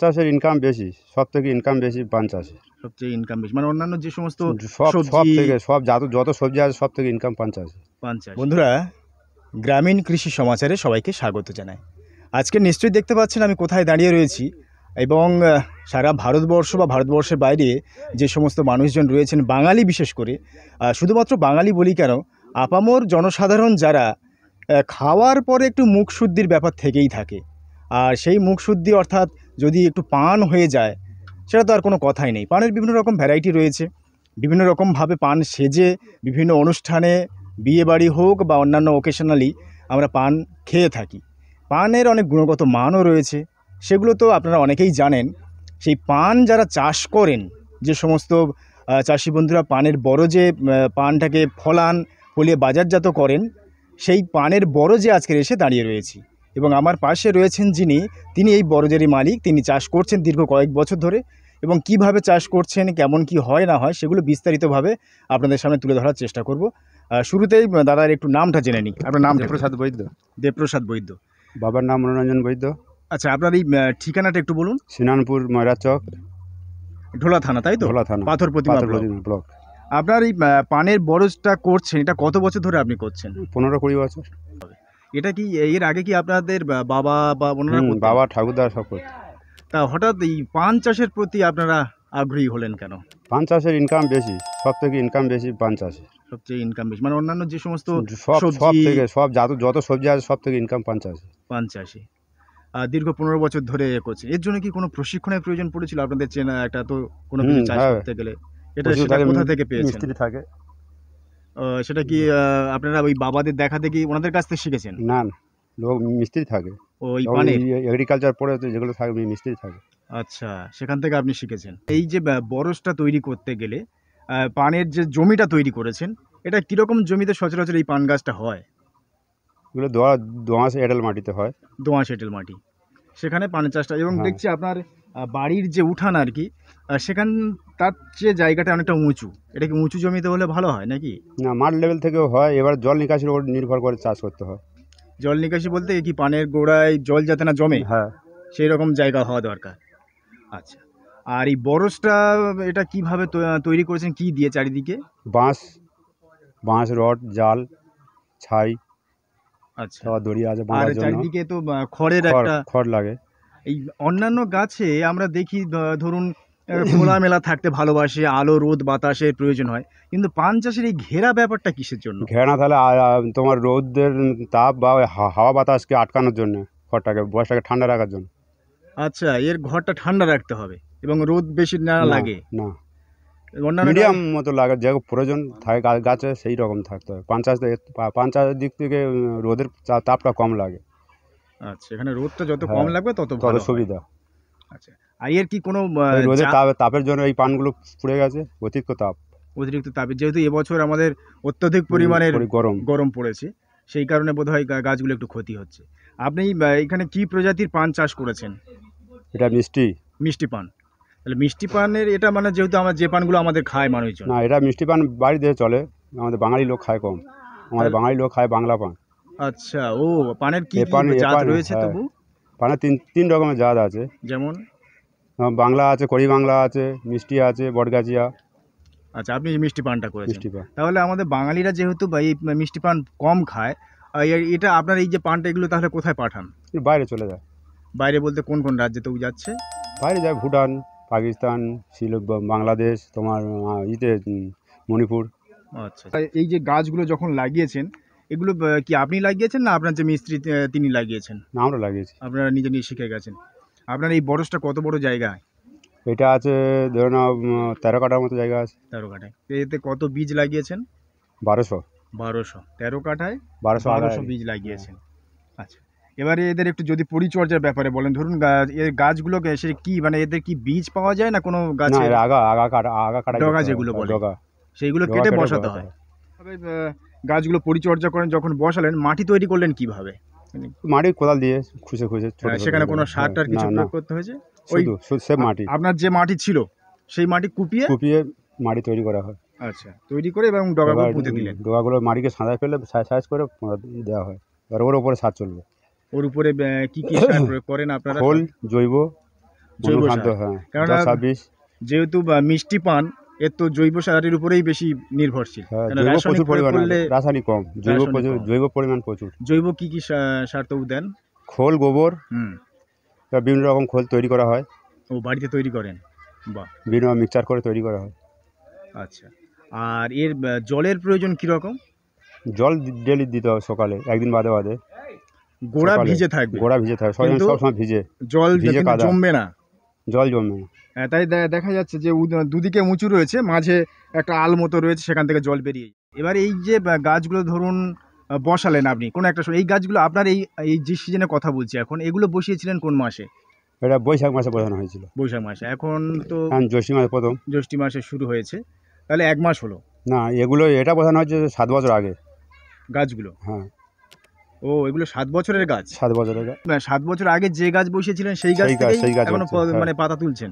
চাষের ইনকাম বেশি, সব থেকে ইনকাম বেশি পান চাষে। সবচেয়ে ইনকাম বেশি মানে অন্যান্য যে সমস্ত সব সবজি থেকে সব যত সবজি আছে সব থেকে ইনকাম পান চাষে। বন্ধুরা, গ্রামীণ কৃষি সমাচারে সবাইকে স্বাগত জানাই। আজকে নিশ্চয়ই দেখতে পাচ্ছেন আমি কোথায় দাঁড়িয়ে রয়েছি, এবং সারা ভারতবর্ষ বা ভারতবর্ষের বাইরে যে সমস্ত মানুষজন রয়েছেন, বাঙালি বিশেষ করে, শুধুমাত্র বাঙালি বলি কেন, আপামর জনসাধারণ যারা খাওয়ার পরে একটু মুখশুদ্ধির ব্যাপার থেকেই থাকে। আর সেই মুখশুদ্ধি অর্থাৎ যদি একটু পান হয়ে যায়, সেটা তো আর কোনো কথাই নেই। পানের বিভিন্ন রকম ভ্যারাইটি রয়েছে, বিভিন্ন রকমভাবে পান সেজে বিভিন্ন অনুষ্ঠানে, বিয়েবাড়ি হোক বা অন্যান্য ওকেশনালি আমরা পান খেয়ে থাকি। পানের অনেক গুণগত মানও রয়েছে, সেগুলো তো আপনারা অনেকেই জানেন। সেই পান যারা চাষ করেন, যে সমস্ত চাষি বন্ধুরা পানের বরজে পানটাকে ফলিয়ে বাজারজাত করেন, সেই পানের বরজে আজকের এসে দাঁড়িয়ে রয়েছি। এবং আমার পাশে রয়েছেন তিনি এই বরজেরই মালিক। তিনি চাষ করছেন দীর্ঘ কয়েক বছর ধরে, এবং কিভাবে চাষ করছেন, কেমন কি হয় না হয়, সেগুলো বিস্তারিতভাবে আপনাদের সামনে তুলে ধরার চেষ্টা করব। শুরুতেই দাদার একটু নামটা জেনে নিই। আপনার নাম? দেবপ্রসাদ বৈদ্য। দেবপ্রসাদ বৈদ্য। বাবার নাম মনোরঞ্জন বৈদ্য। আচ্ছা, আপনার এই ঠিকানাটা একটু বলুন। সিনানপুর ময়রা চক, ঢোলা থানা, তাই তো? ঢোলা থানা, পাথর প্রতিমা ব্লক। আপনার এই পানের বরজটা করছেন, এটা কত বছর ধরে আপনি করছেন? 15-20 বছর। এটা কি এর আগে কি আপনাদের বাবা বা ওনারা করতেন? বাবা ঠাকুরদা সব করতেন। তা হঠাৎ এই পান চাষের প্রতি আপনারা আগ্রহী হলেন কেন? পান চাষের ইনকাম বেশি, সব থেকে ইনকাম বেশি পান চাষে। সবচেয়ে ইনকাম বেশি মানে অন্যান্য যে সমস্ত সব থেকে যত সবজি আছে সব থেকে ইনকাম পান চাষে। পান চাষে দীর্ঘ 15 বছর ধরে করছে। এর জন্য কি কোনো প্রশিক্ষণের প্রয়োজন পড়েছিল আপনাদের? চেনা একটা তো কোনো কিছু চাষ করতে গেলে সেটা কোথা থেকে পেয়েছেন? মিস্ত্রি থাকে। সেটা কি আপনারা ওই বাবাদের দেখা দেখি ওনাদের কাছ থেকে শিখেছেন? না, লোক মিস্ত্রি থাকে ওই পানের এগ্রিকালচার পড়ে যেগুলো থাকে মিস্ত্রি থাকে। আচ্ছা, সেখান থেকে আপনি শিখেছেন। এই যে বরজটা তৈরি করতে গেলে পানের যে জমিটা তৈরি করেছেন, এটা কিরকম জমিতে সচরাচর এই পান গাছটা হয়? এগুলো দোআঁশ এঁটেল মাটিতে হয়। দোআঁশ এঁটেল মাটি, সেখানে পানের চাষটা। এবং দেখছি আপনার বাড়ির যে উঠান আর কি, সেখান তার যে জায়গাটা অনেকটা উঁচু, এটা কি উঁচু জমিতে হলে ভালো হয় নাকি? না, মাঠ লেভেল থেকেও হয়। এবার জল নিকাশির উপর নির্ভর করে চাষ করতে হয়। জল নিকাশি বলতে কি পানের গোড়ায় জল যাতে না জমে, হ্যাঁ, সেই রকম জায়গা হওয়া দরকার। আচ্ছা, আর এই বরজটা এটা কিভাবে তৈরি করেছেন, কি দিয়ে? চারিদিকে বাঁশ রড, জাল, ছাই, আচ্ছা, দড়ি আছে আর চারিদিকে তো খড়ের একটা খড় লাগে। এই অন্যান্য গাছে আমরা দেখি ধরুন খোলামেলা থাকতে ভালোবাসে, আলো রোদ বাতাসের প্রয়োজন হয়, কিন্তু পান চাষের এই ঘেরা ব্যাপারটা কিসের জন্য? ঘেরা না তাহলে তোমার রোদের তাপ বা হাওয়া বাতাসকে আটকানোর জন্য, বয়সটাকে ঠান্ডা রাখার জন্য। আচ্ছা, এর ঘরটা ঠান্ডা রাখতে হবে এবং রোদ বেশি না লাগে না, মিডিয়াম মতো লাগে, যে প্রয়োজন থাকে গাছে সেই রকম থাকতে হয়। পান চাষের দিক থেকে রোদের তাপটা কম লাগে। আচ্ছা, এখানে রোদটা যত কম লাগবে তত সুবিধা। আচ্ছা, আর এর কি কোনো রোদের তাপের জন্য এই পানগুলো পুড়ে গেছে। অতিরিক্ত তাপে যেহেতু এবছর আমাদের অত্যধিক পরিমাণের গরম পড়েছে, সেই কারণে বোধহয় গাছগুলো একটু ক্ষতি হচ্ছে। আপনি এখানে কি প্রজাতির পান চাষ করেছেন? এটা মিষ্টি পান। তাহলে মিষ্টি পানের এটা মানে যেহেতু আমরা যে পানগুলো আমাদের খায় মানুষজন, না, এটা মিষ্টি পান বাড়িতে চলে, আমাদের বাঙালি লোক খায় কম। আমাদের বাঙালি লোক খায় বাংলা পান। আচ্ছা, ও পানের কি জাত রয়েছে? তবু পানের তিন রকমের জাত আছে। যেমন বাংলা আছে, কড়ি বাংলা আছে, মিষ্টি আছে, বটগাছিয়া। আচ্ছা, আপনি মিষ্টি পানটা করেছেন। তাহলে আমাদের বাঙালিরা যেহেতু এই মিষ্টি পান কম খায়, এটা আপনার এই যে পানটা এগুলো তাহলে কোথায় পাঠান? বাইরে চলে যায়। বাইরে বলতে কোন কোন রাজ্যে তো যাচ্ছে? বাইরে যায় ভুটান, পাকিস্তান, বাংলাদেশ, তোমার মণিপুর। আচ্ছা, এই যে গাছগুলো যখন লাগিয়েছেন, এগুলো কি আপনি লাগিয়েছেন না আপনার যে মিস্ত্রি তিনি লাগিয়েছেন? না, আমরা লাগিয়েছি। আপনারা নিজে শিখে গেছেন। আপনার এই বরজটা কত বড় জায়গায়? এটা আছে ধরুন 13 কাঠার মতো জায়গা আছে। 13 কাঠায়। এতে কত বীজ লাগিয়েছেন? 1200। 13 কাঠায় 1200 বীজ লাগিয়েছেন। আচ্ছা, এবারে এদের একটু যদি পরিচর্যার ব্যাপারে বলেন, ধরুন এর গাছগুলোকে সে কি মানে এদের কি বীজ পাওয়া যায় না কোনো গাছে? আগা কাটা ডগা যেগুলো বলে, সেইগুলো কেটে বসাতে হয়। গাছগুলো পরিচর্যা করেন, যখন বসালেন মাটি তৈরি করলেন কিভাবে? মাটি কোদাল দিয়ে খুঁজে সেখানে কোনো সার টার কিছু প্রয়োগ করতে হয়েছে? মাটি আপনার যে মাটি ছিল সেই মাটি কুপিয়ে মাটি তৈরি করা হয়। আচ্ছা, তৈরি করে এবং ডগাগুলো পুঁতে দিলেন। ডগাগুলো মাটিকে সাঁদায় ফেলে সাইজ করে দেওয়া হয়। আর ওর উপরে সার চলবে। ওর উপরে কি সার প্রয়োগ করেন আপনারা? খোল, জৈব। জৈব অনুখাদ্য, সার। হ্যাঁ, কেননা 10-26, যেহেতু মিষ্টি পান এর তো জৈব সারের উপরেই বেশি নির্ভরশীল। হ্যাঁ, কেন জৈব রাসায়নিক প্রচুর প্রয়োগ পরিমাণে করলে আছে, রাসায়নিক কম, রাসায়নিক কম। জৈব পরিমাণ প্রচুর। জৈব কি কি সার তো দেন? খোল, গোবর, হুম। বিভিন্ন রকম খোল তৈরি করা হয়, ও বাড়িতে তৈরি করেন? বাহ। বিভিন্ন মিক্সচার করে তৈরি করা হয়। আচ্ছা। আর এর জলের প্রয়োজন কীরকম? জল ডেলি দিতে হবে সকালে, একদিন বাদে বাদে। গোড়া সকালে ভিজে থাকবে, গোড়া ভিজে থাকে, কিন্তু সবসময় ভিজে, জল ভিজে কিন্তু কাদা, জমবে না। জল জমে না। তাই দেখা যাচ্ছে যে দুদিকে উঁচু রয়েছে, মাঝে একটা আল মতো রয়েছে, সেখান থেকে জল বেরিয়ে। এবার এই যে গাছগুলো ধরুন বসালেন আপনি কোনো একটা সময়, এই গাছগুলো আপনার এই এই যে সিজনে কথা বলছি এখন, এগুলো বসিয়েছিলেন কোন মাসে? এটা বৈশাখ মাসে বোঝানো হয়েছিল। বৈশাখ মাসে। এখন তো জ্যৈষ্ঠ মাসে প্রথম। জ্যৈষ্ঠ মাসে শুরু হয়েছে, তাহলে 1 মাস হলো না, এগুলো এটা বোঝানো হচ্ছে 7 বছর আগে গাছগুলো। হ্যাঁ, ও এগুলো 7 বছরের গাছ? 7 বছর আগে। 7 বছর আগে যে গাছ বসিয়েছিলেন সেই গাছ সেই গাছ এখনো হচ্ছে, হ্যাঁ। মানে পাতা তুলছেন?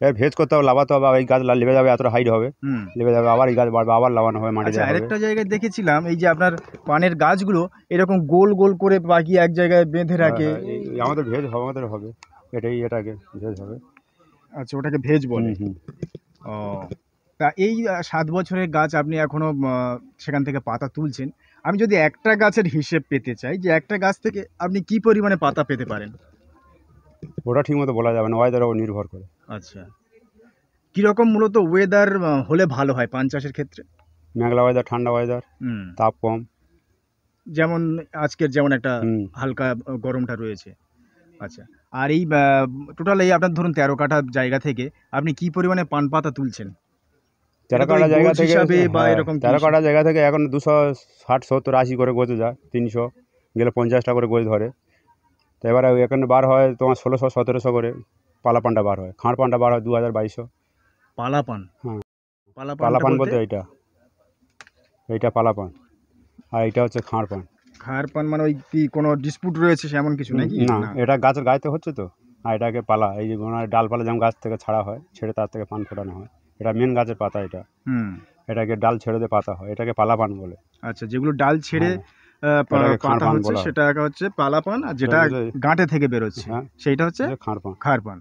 এর ভেজ করতে হবে, লাভাতে হবে, এই গাছ লেবে যাবে, এতটা হাইট হবে, হুম। লেবে যাবে, আবার এই গাছ বাড়বে, আবার লাগানো হবে, মাটি আচ্ছা, দেওয়া হবে। আরেকটা জায়গায় দেখেছিলাম এই যে আপনার পানের গাছগুলো এরকম গোল গোল করে বাকি এক জায়গায় বেঁধে রাখে। এই আমাদের ভেজ হবে, আমাদের হবে, এটাকে ভেজ হবে। আচ্ছা, ওটাকে ভেজ বলে। হুম। ও, তা এই 7 বছরের গাছ আপনি এখনো সেখান থেকে পাতা তুলছেন। আমি যদি একটা গাছের হিসেব পেতে চাই যে একটা গাছ থেকে আপনি কি পরিমাণে পাতা পেতে পারেন? ওটা ঠিক মতো বলা যাবে না, ওয়েদারের উপর নির্ভর করে। আচ্ছা, কীরকম মূলত ওয়েদার হলে ভালো হয় পান চাষের ক্ষেত্রে? মেঘলা ওয়েদার, ঠান্ডা ওয়েদার, হুম। তাপ কম। যেমন আজকের যেমন একটা হুম। হালকা গরমটা রয়েছে। আচ্ছা, আর এই টোটাল এই আপনার ধরুন 13 কাঠা জায়গা থেকে আপনি কি পরিমাণে পান পাতা তুলছেন? 13 কাঠা জায়গা থেকে, হিসাবে বা হ্যাঁ, এরকম 13 কাঠা জায়গা থেকে এখন 260, 70, 80 করে গোছ যায়, 300 গেলে 50টা করে গোছ ধরে। তো এবারে এখানে বার হয় তোমার 1600, 1700 করে পালা পানটা বার হয়, খাঁড় পানটা বার হয় 2000, 2200। পালা পান? হ্যাঁ, পালা পালা পান বলতে? বলতে এইটা পালা পান, আর এইটা হচ্ছে খাঁড় পান। খার পান মানে ওই কি কোনো ডিসপুট রয়েছে এমন কিছু নাকি? না, এটা গাছের গায়েতে হচ্ছে তো, আর এটাকে পালা, এই যে ডালপালা যেমন গাছ থেকে ছাড়া হয়, ছেড়ে তার থেকে পান ফোটানো হয়, এটা মেন গাছের পাতা এটা। হুম। এটাকে ডাল ছেড়ে দিয়ে পাতা হয়, এটাকে পালা পান বলে। আচ্ছা, যেগুলো ডাল ছেড়ে এটাকে খাঁড় পাতা পান হচ্ছে বলা হয়। সেটা হচ্ছে পালা পান, আর যেটা গাঁটে থেকে বেরোচ্ছে হ্যাঁ, সেইটা হচ্ছে খাঁড় পান। খার পান।